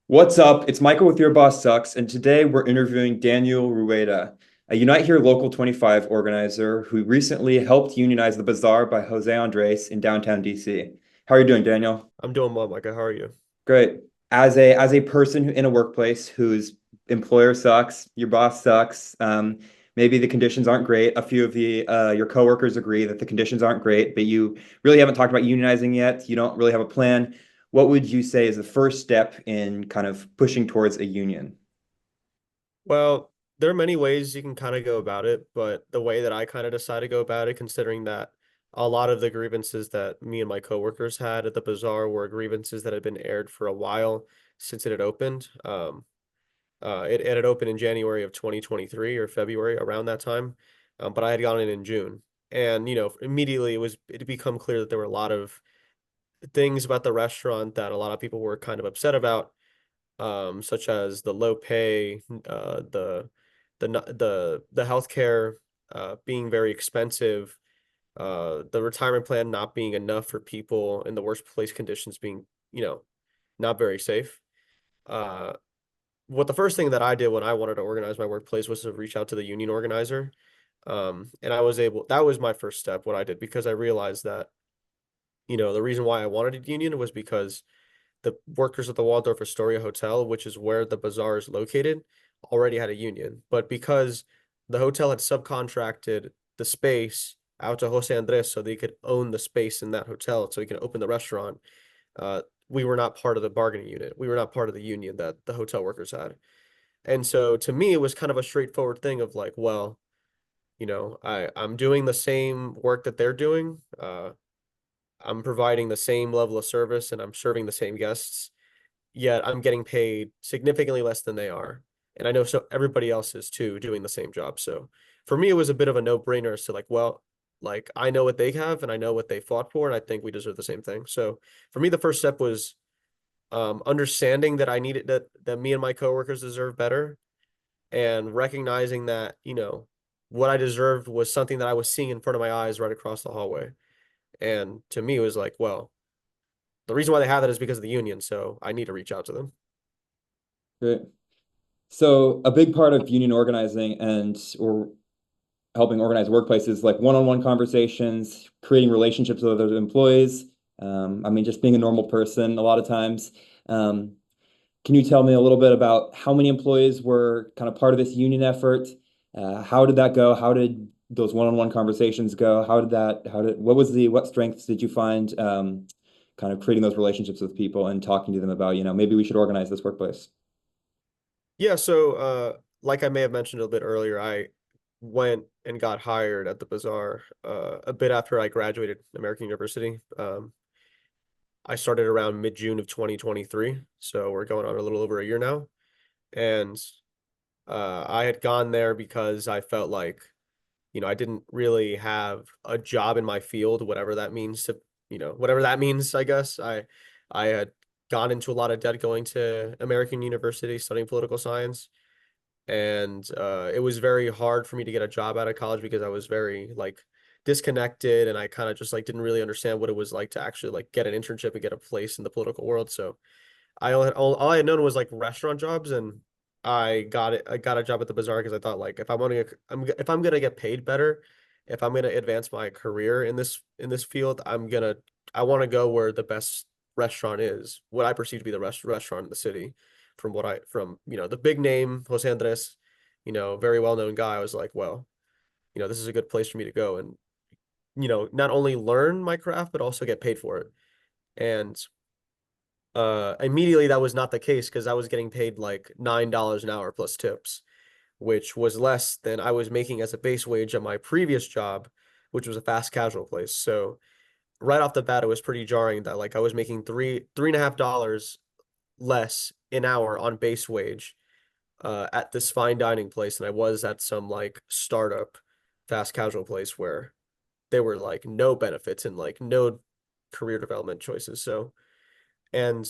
What's up? It's Michael with Your Boss Sucks, and today we're interviewing Daniel Rueda, a UniteHere Local 25 organizer who recently helped unionize the Bazaar by José Andrés in downtown DC. How are you doing, Daniel? I'm doing well, Micah. How are you? Great. As a person in a workplace whose employer sucks, your boss sucks, maybe the conditions aren't great. A few of the your coworkers agree that the conditions aren't great, but you really haven't talked about unionizing yet. You don't really have a plan. What would you say is the first step in kind of pushing towards a union? Well, there are many ways you can kind of go about it, but the way that I kind of decided to go about it, considering that a lot of the grievances that me and my coworkers had at the bazaar were grievances that had been aired for a while since it had opened. It had opened in January of 2023 or February around that time, but I had gone in June, and immediately it had become clear that there were a lot of things about the restaurant that a lot of people were kind of upset about, such as the low pay, the healthcare being very expensive, the retirement plan not being enough for people, and the workplace conditions being, not very safe. Uh, what the first thing that I did when I wanted to organize my workplace was to reach out to the union organizer. And that was my first step, what I did, because I realized that, the reason why I wanted a union was because the workers at the Waldorf Astoria Hotel, which is where the bazaar is located, already had a union. But because the hotel had subcontracted the space out to Jose Andres so they could own the space in that hotel so he can open the restaurant, we were not part of the bargaining unit. We were not part of the union that the hotel workers had. And so to me, it was kind of a straightforward thing of like, well, I'm doing the same work that they're doing. I'm providing the same level of service and I'm serving the same guests, yet I'm getting paid significantly less than they are. And I know so everybody else is too doing the same job. So for me, it was a bit of a no-brainer as to like, well, like I know what they have and I know what they fought for, and I think we deserve the same thing. So for me, the first step was understanding that I needed that me and my coworkers deserve better, and recognizing that, what I deserved was something that I was seeing in front of my eyes right across the hallway. And to me, it was like, well, the reason why they have that is because of the union, so I need to reach out to them. Great. So a big part of union organizing and or helping organize workplaces like one-on-one conversations, creating relationships with other employees. I mean, just being a normal person a lot of times. Um, can you tell me a little bit about how many employees were kind of part of this union effort? How did that go? How did those one-on-one conversations go? What strengths did you find kind of creating those relationships with people and talking to them about, maybe we should organize this workplace? Yeah, so like I may have mentioned a little bit earlier, I went and got hired at the Bazaar a bit after I graduated American University. I started around mid-June of 2023, so we're going on a little over a year now. And I had gone there because I felt like, I didn't really have a job in my field, whatever that means to, whatever that means, I guess. I had gone into a lot of debt going to American University studying political science, and it was very hard for me to get a job out of college because I was very like disconnected, and I kind of just like didn't really understand what it was like to actually like get an internship and get a place in the political world. So all I had known was like restaurant jobs, and I got a job at the Bazaar because I thought like if I'm gonna get paid better, if I'm gonna advance my career in this field, I want to go where the best restaurant is, what I perceive to be the restaurant in the city. From the big name Jose Andres, very well known guy. I was like, well, this is a good place for me to go and not only learn my craft but also get paid for it. And immediately that was not the case because I was getting paid like $9 an hour plus tips, which was less than I was making as a base wage at my previous job, which was a fast casual place. So right off the bat, it was pretty jarring that like I was making $3.50 less an hour on base wage at this fine dining place than I was at some like startup fast casual place where there were like no benefits and like no career development choices. So, and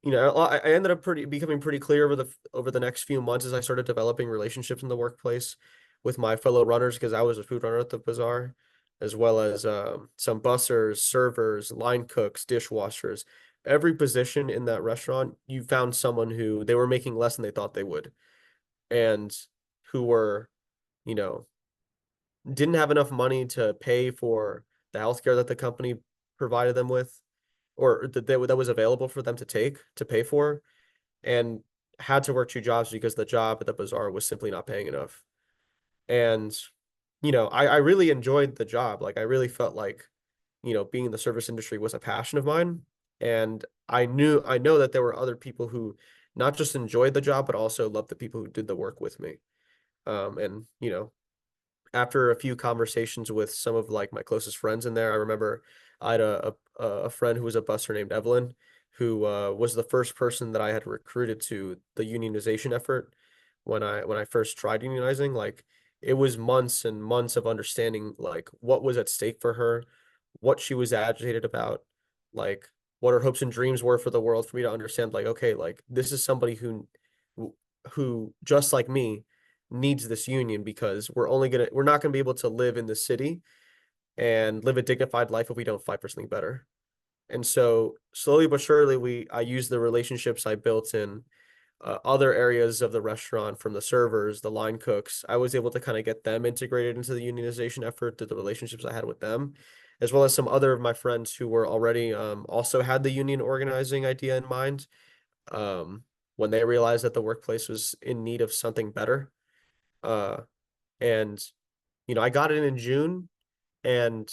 I ended up becoming pretty clear over the next few months as I started developing relationships in the workplace with my fellow runners, because I was a food runner at the bazaar, as well as some bussers, servers, line cooks, dishwashers. every position in that restaurant, you found someone who they were making less than they thought they would, and who were, you know, didn't have enough money to pay for the healthcare that the company provided them with, or that was available for them to pay for, and had to work two jobs because the job at the bazaar was simply not paying enough. And, I really enjoyed the job. Like I really felt like, being in the service industry was a passion of mine. And I know that there were other people who not just enjoyed the job, but also loved the people who did the work with me. And, after a few conversations with some of like my closest friends in there, I remember I had a friend who was a busser named Evelyn, who was the first person that I had recruited to the unionization effort when I first tried unionizing. Like it was months and months of understanding like what was at stake for her, what she was agitated about, like what her hopes and dreams were for the world, for me to understand like, okay, like this is somebody who just like me needs this union, because we're not gonna be able to live in the city and live a dignified life if we don't fight for something better. And so slowly but surely I used the relationships I built in other areas of the restaurant, from the servers, the line cooks. I was able to kind of get them integrated into the unionization effort through the relationships I had with them, as well as some other of my friends who were already also had the union organizing idea in mind, um, when they realized that the workplace was in need of something better. Uh, and I got it in June, and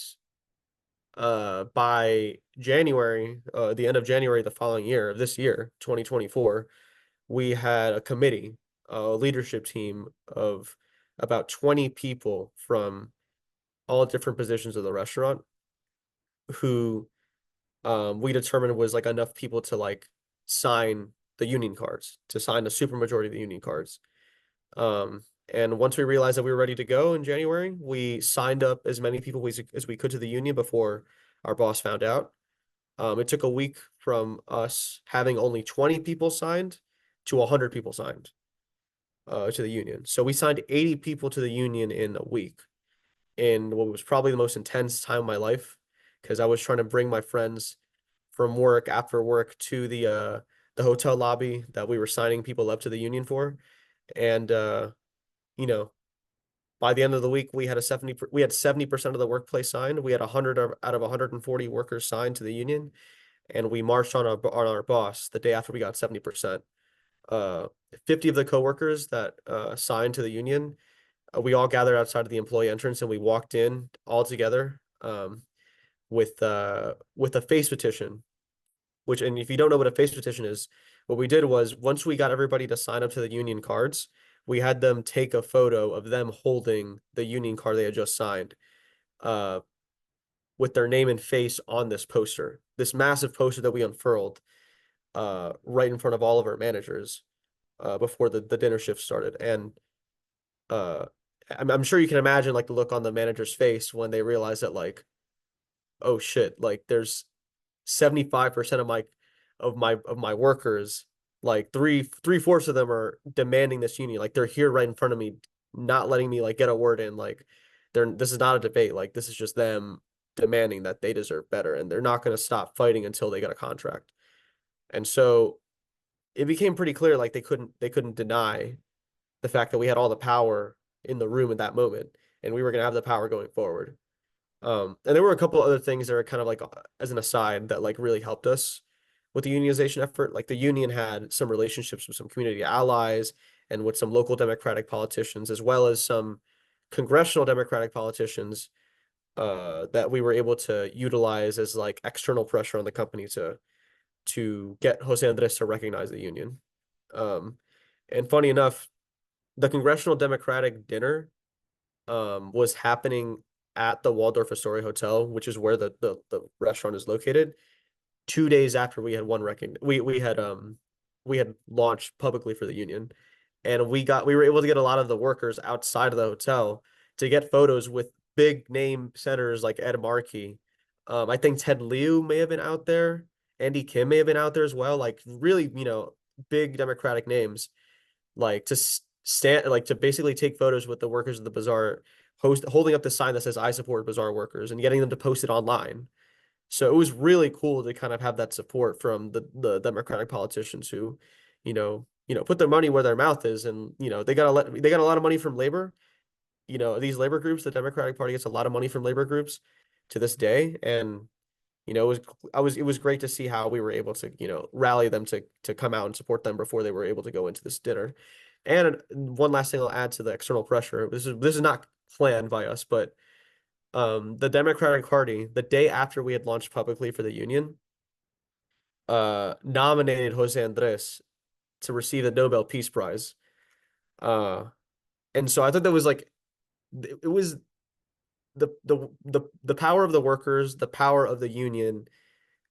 by January, the end of January the following year, of this year, 2024, we had a committee, a leadership team of about 20 people from all different positions of the restaurant, who we determined was like enough people to like sign the union cards, to sign the supermajority of the union cards. Um, and once we realized that we were ready to go in January, we signed up as many people as we could to the union before our boss found out. It took a week from us having only 20 people signed to 100 people signed to the union. So we signed 80 people to the union in a week, in what was probably the most intense time of my life, because I was trying to bring my friends from work after work to the hotel lobby that we were signing people up to the union for. And you know, by the end of the week, we had 70% of the workplace signed. We had 100 out of 140 workers signed to the union, and we marched on our boss the day after we got 70%. Uh, 50 of the coworkers that signed to the union, we all gathered outside of the employee entrance, and we walked in all together, with a face petition. Which, and if you don't know what a face petition is, what we did was, once we got everybody to sign up to the union cards, we had them take a photo of them holding the union card they had just signed, uh, with their name and face on this massive poster that we unfurled, right in front of all of our managers, before the dinner shift started. And uh, I'm sure you can imagine like the look on the manager's face when they realize that, like, oh shit, like there's 75% of my workers, like three-fourths of them are demanding this union. Like they're here right in front of me, not letting me like get a word in. Like this is not a debate. Like this is just them demanding that they deserve better, and they're not going to stop fighting until they get a contract. And so it became pretty clear like they couldn't deny the fact that we had all the power in the room at that moment, and we were going to have the power going forward. And there were a couple other things that are kind of like as an aside that like really helped us with the unionization effort. Like the union had some relationships with some community allies and with some local Democratic politicians, as well as some congressional Democratic politicians, that we were able to utilize as like external pressure on the company to get José Andrés to recognize the union. Um, and funny enough, the Congressional Democratic dinner was happening at the Waldorf Astoria Hotel, which is where the restaurant is located. 2 days after we had won we had launched publicly for the union, and we were able to get a lot of the workers outside of the hotel to get photos with big name senators like Ed Markey. I think Ted Lieu may have been out there. Andy Kim may have been out there as well. Like really, big Democratic names, like to stand, like to basically take photos with the workers of the bazaar, holding up the sign that says "I support bazaar workers" and getting them to post it online. So it was really cool to kind of have that support from the Democratic politicians who, put their money where their mouth is, and they got a lot of money from labor. These labor groups, the Democratic Party gets a lot of money from labor groups to this day, and it was great to see how we were able to, rally them to come out and support them before they were able to go into this dinner. And one last thing I'll add to the external pressure. This is not planned by us, but the Democratic Party, the day after we had launched publicly for the union, nominated José Andrés to receive the Nobel Peace Prize. Uh, and so I thought that was like it was the power of the workers, the power of the union,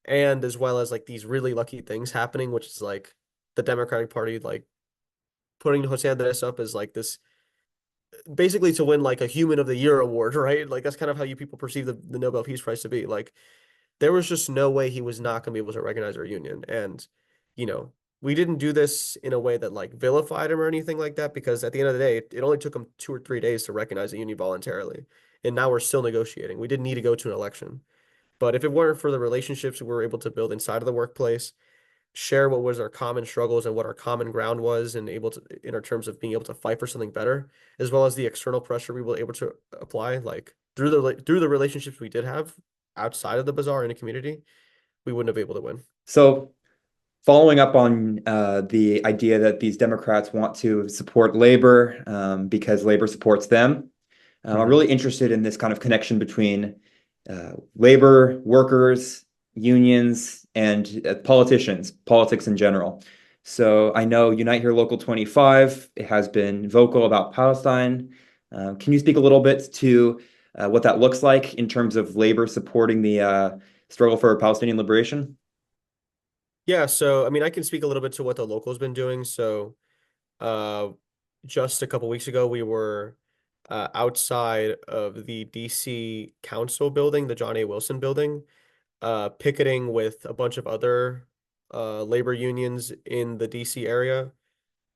and as well as like these really lucky things happening, which is like the Democratic Party like putting José Andrés up as like this basically to win like a Human of the Year award, right? Like that's kind of how you people perceive the Nobel Peace Prize to be. Like there was just no way he was not going to be able to recognize our union. And, you know, we didn't do this in a way that like vilified him or anything like that, because at the end of the day, it only took him 2 or 3 days to recognize the union voluntarily. And now we're still negotiating. We didn't need to go to an election. But if it weren't for the relationships we were able to build inside of the workplace, share what was our common struggles and what our common ground was, and able to, in our terms of being able to fight for something better, as well as the external pressure we were able to apply, like through the relationships we did have outside of the bazaar in a community, we wouldn't have been able to win. So following up on the idea that these Democrats want to support labor because labor supports them, I'm Hmm. really interested in this kind of connection between labor, workers, unions, and politicians, politics in general. So I know Unite Here Local 25 has been vocal about Palestine. Can you speak a little bit to what that looks like in terms of labor supporting the struggle for Palestinian liberation? Yeah, so I mean, I can speak a little bit to what the local's been doing. So, uh, just a couple weeks ago, we were outside of the DC Council building, the John A. Wilson building, picketing with a bunch of other labor unions in the DC area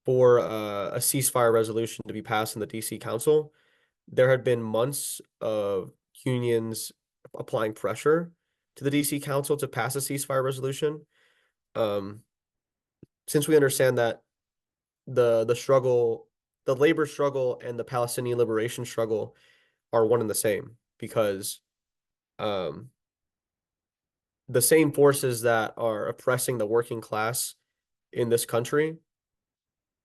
for a ceasefire resolution to be passed in the DC Council. There had been months of unions applying pressure to the DC Council to pass a ceasefire resolution. Um, since we understand that the struggle, the labor struggle and the Palestinian liberation struggle are one and the same, because um, the same forces that are oppressing the working class in this country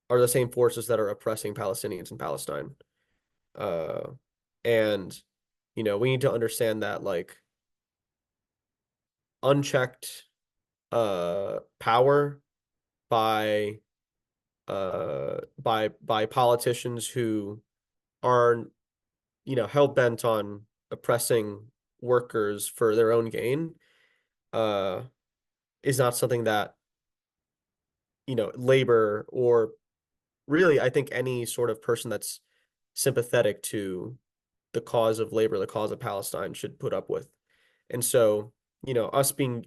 are the same forces that are oppressing Palestinians in Palestine. Uh, and we need to understand that like unchecked power by by politicians who are hell bent on oppressing workers for their own gain uh is not something that labor, or really I think any sort of person that's sympathetic to the cause of labor, the cause of Palestine, should put up with. And so, us being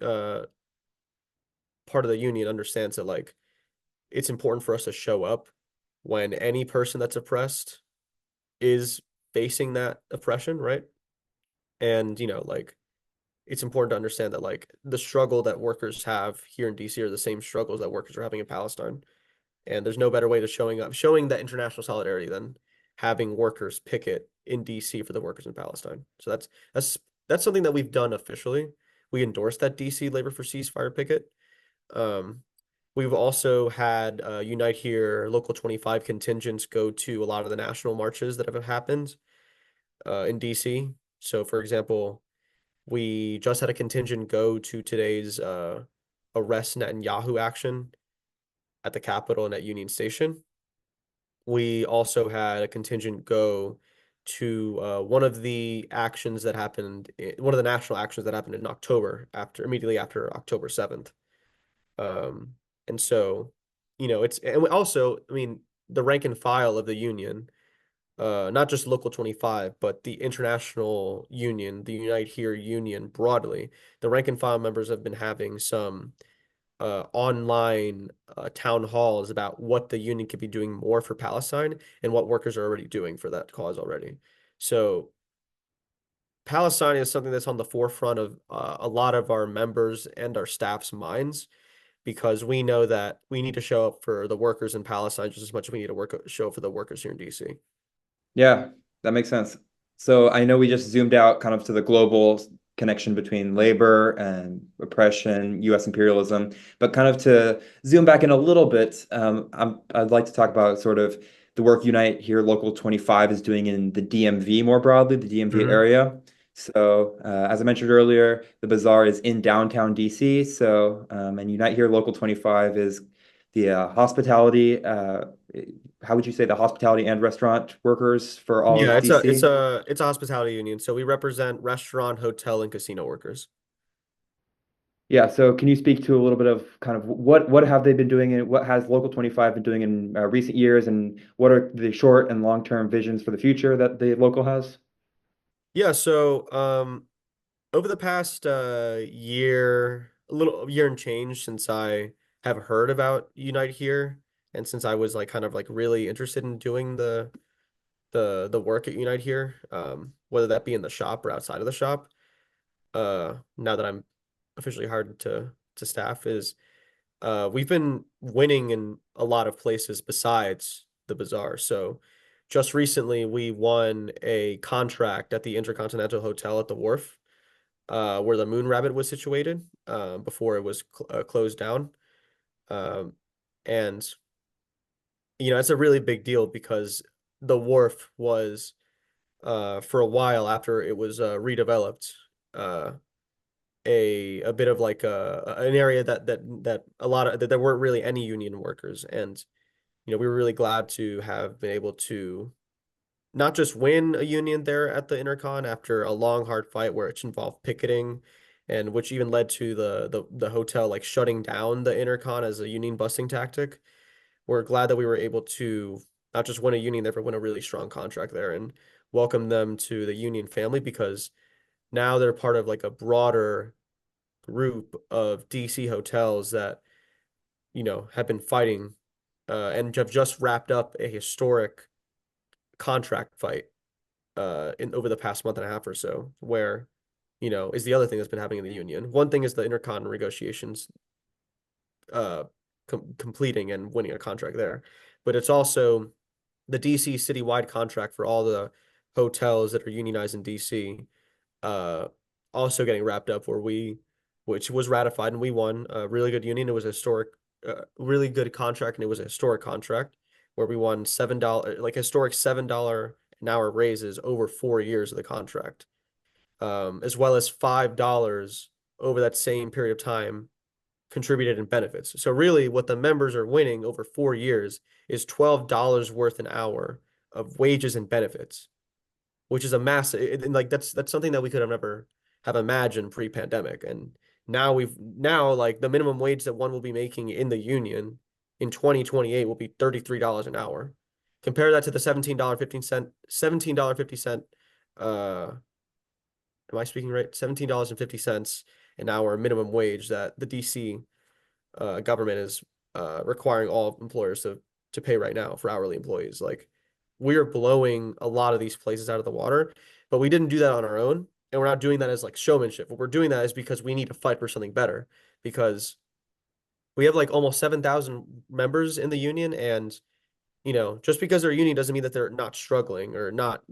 part of the union understands that like it's important for us to show up when any person that's oppressed is facing that oppression, right? And like it's important to understand that like the struggle that workers have here in DC are the same struggles that workers are having in Palestine. And there's no better way to showing that international solidarity than having workers picket in DC for the workers in Palestine. So that's something that we've done officially. We endorsed that DC Labor for Ceasefire picket. Um, we've also had Unite Here Local 25 contingents go to a lot of the national marches that have happened in DC. So, for example, we just had a contingent go to today's arrest Netanyahu action at the Capitol and at Union Station. We also had a contingent go to one of the actions that happened, one of the national actions that happened in October, immediately after October 7th. Um, and so, and also, I mean, the rank and file of the union, not just Local 25, but the international union, the Unite Here union broadly, the rank and file members have been having some online town halls about what the union could be doing more for Palestine and what workers are already doing for that cause already. So Palestine is something that's on the forefront of a lot of our members and our staff's minds because we know that we need to show up for the workers in Palestine just as much as we need to show up for the workers here in DC. Yeah, that makes sense. So I know we just zoomed out kind of to the global connection between labor and oppression, US imperialism, but kind of to zoom back in a little bit, I'd like to talk about sort of the work Unite Here Local 25 is doing in the DMV more broadly, the DMV Hmm. area. So, as I mentioned earlier, the Bazaar is in downtown DC. So, and Unite Here Local 25 is the hospitality, how would you say the hospitality and restaurant workers for all Yeah, of DC? it's a hospitality union. So we represent restaurant, hotel, and casino workers. Yeah, so can you speak to a little bit of kind of what have they been doing and what has Local 25 been doing in recent years and what are the short and long-term visions for the future that the local has? Yeah, so over the past year, a little year and change since I have heard about Unite Here, and since I was like kind of like really interested in doing the work at Unite Here, whether that be in the shop or outside of the shop, now that I'm officially hired to staff, is we've been winning in a lot of places besides the Bazaar. So just recently we won a contract at the Intercontinental Hotel at the Wharf, where the Moon Rabbit was situated, before it was closed down. Um, and it's a really big deal because the Wharf was, for a while after it was redeveloped, uh, a bit of like an area that a lot of that there weren't really any union workers, and we were really glad to have been able to not just win a union there at the Intercon after a long hard fight where it involved picketing, and which even led to the hotel like shutting down the Intercon as a union busing tactic. We're glad that we were able to not just win a union there, but win a really strong contract there and welcome them to the union family, because now they're part of like a broader group of DC hotels that, have been fighting, and have just wrapped up a historic contract fight in over the past month and a half or so, where, is the other thing that's been happening in the union. One thing is the intercon negotiations, uh, completing and winning a contract there, but it's also the DC citywide contract for all the hotels that are unionized in DC, uh, also getting wrapped up, which was ratified and we won a really good union. It was a historic, really good contract, and it was a historic contract where we won $7, like historic $7 an hour raises over 4 years of the contract, as well as $5 over that same period of time contributed in benefits. So really, what the members are winning over 4 years is $12 worth an hour of wages and benefits, which is a massive, and like that's something that we could have never have imagined pre-pandemic. And now like the minimum wage that one will be making in the union in 2028 will be $33 an hour. Compare that to the $17.50, am I speaking right? $17.50 an hour minimum wage that the DC government is requiring all employers to pay right now for hourly employees. Like, we're blowing a lot of these places out of the water, but we didn't do that on our own, and we're not doing that as like showmanship. What we're doing that is because we need to fight for something better, because we have like almost 7,000 members in the union, and just because they're a union doesn't mean that they're not struggling or not,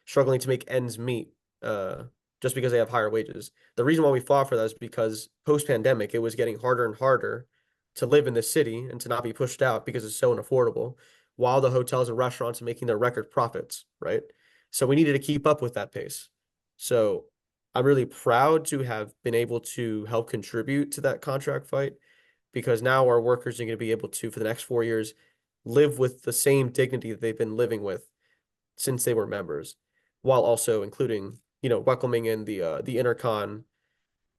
struggling to make ends meet, uh, just because they have higher wages. The reason why we fought for that is because post-pandemic, it was getting harder and harder to live in the city and to not be pushed out because it's so unaffordable, while the hotels and restaurants are making their record profits, right? So we needed to keep up with that pace. So I'm really proud to have been able to help contribute to that contract fight, because now our workers are going to be able to, for the next 4 years, live with the same dignity that they've been living with since they were members, while also including, welcoming in the intercon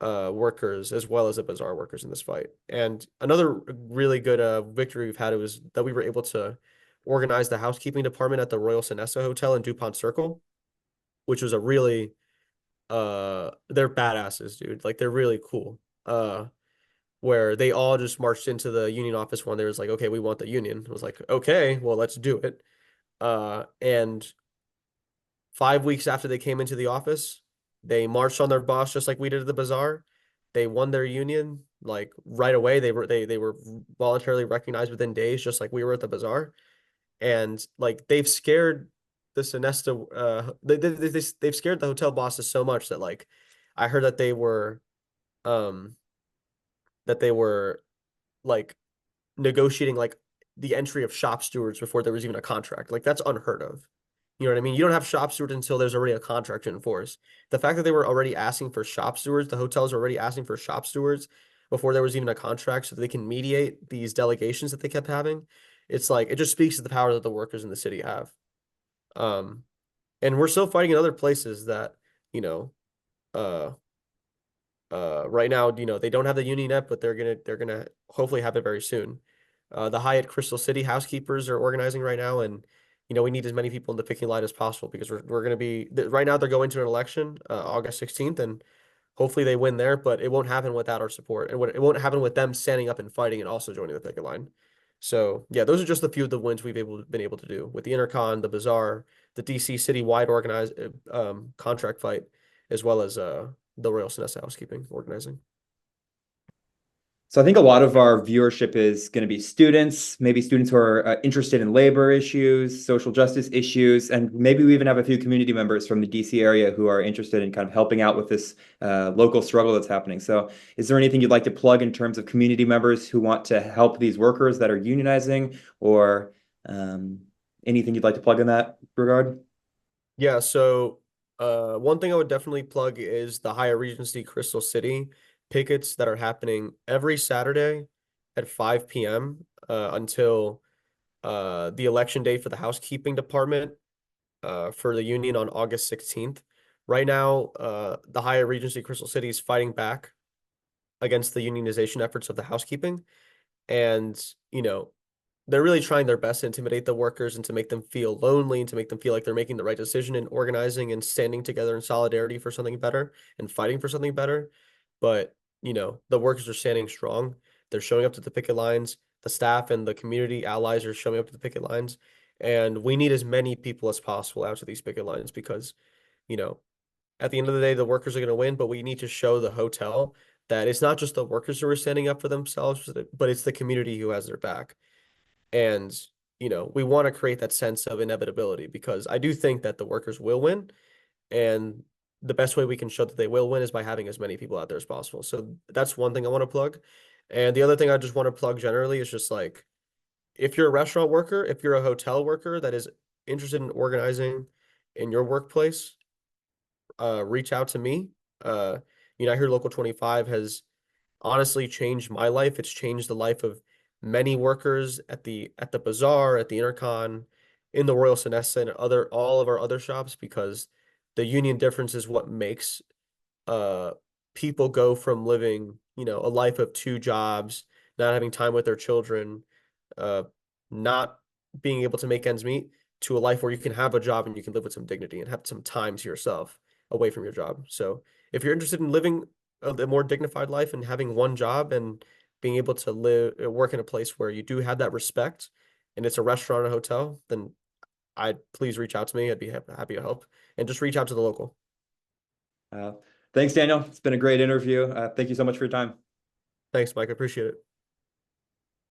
workers as well as the bazaar workers in this fight. And another really good victory we've had was that we were able to organize the housekeeping department at the Royal Sonesta Hotel in DuPont Circle, which was a really they're badasses, dude. Like, they're really cool. Where they all just marched into the union office when there was like, okay, we want the union. I was like, okay, well, let's do it. And 5 weeks after they came into the office, They marched on their boss just like we did at the bazaar. They won their union like right away. They were voluntarily recognized within days, just like we were at the bazaar. And like they've scared the Sonesta they've scared the hotel bosses so much that like I heard um that they were like negotiating like the entry of shop stewards before there was even a contract. Like that's unheard of. You know what I mean? You don't have shop stewards until there's already a contract to enforce. The fact that they were already asking for shop stewards, the hotels are already asking for shop stewards before there was even a contract so that they can mediate these delegations that they kept having. It's like it just speaks to the power that the workers in the city have. Um, and we're still fighting in other places that, you know, uh right now, they don't have the union yet, but they're gonna hopefully have it very soon. The Hyatt Crystal City housekeepers are organizing right now, and we need as many people in the picking line as possible because we're gonna be right now they're going to an election, August 16th, and hopefully they win there, but it won't happen without our support. It won't happen with them standing up and fighting and also joining the picket line. So yeah, those are just a few of the wins been able to do with the Intercon, the Bazaar, the DC citywide organized contract fight, as well as the Royal Sonesta housekeeping organizing. So I think a lot of our viewership is going to be students, maybe students who are interested in labor issues, social justice issues, and maybe we even have a few community members from the DC area who are interested in kind of helping out with this local struggle that's happening. So is there anything you'd like to plug in terms of community members who want to help these workers that are unionizing, or anything you'd like to plug in that regard? Yeah, so one thing I would definitely plug is the Hyatt Regency Crystal City pickets that are happening every Saturday at 5 p.m. Until the election day for the housekeeping department for the union on August 16th. Right now, the Hyatt Regency Crystal City is fighting back against the unionization efforts of the housekeeping. And, they're really trying their best to intimidate the workers and to make them feel lonely and to make them feel like they're making the right decision and organizing and standing together in solidarity for something better and fighting for something better. But, the workers are standing strong. They're showing up to the picket lines. The staff and the community allies are showing up to the picket lines. And we need as many people as possible out to these picket lines because, you know, at the end of the day, the workers are going to win, but we need to show the hotel that it's not just the workers who are standing up for themselves, but it's the community who has their back. And, we want to create that sense of inevitability because I do think that the workers will win. And the best way we can show that they will win is by having as many people out there as possible. So that's one thing I want to plug. And the other thing I just want to plug generally is just like, if you're a restaurant worker, if you're a hotel worker that is interested in organizing in your workplace, reach out to me. I hear Local 25 has honestly changed my life. It's changed the life of many workers at the Bazaar, at the Intercon, in the Royal Sonesta, and all of our other shops because the union difference is what makes uh people go from living, a life of two jobs, not having time with their children, uh not being able to make ends meet to a life where you can have a job and you can live with some dignity and have some time to yourself away from your job. So if you're interested in living a more dignified life and having one job and being able to work in a place where you do have that respect and it's a restaurant or hotel, then I'd please reach out to me. I'd be happy to help and just reach out to the local. Uh, Thanks, Daniel. It's been a great interview. Thank you so much for your time. Thanks, Mike. I appreciate it.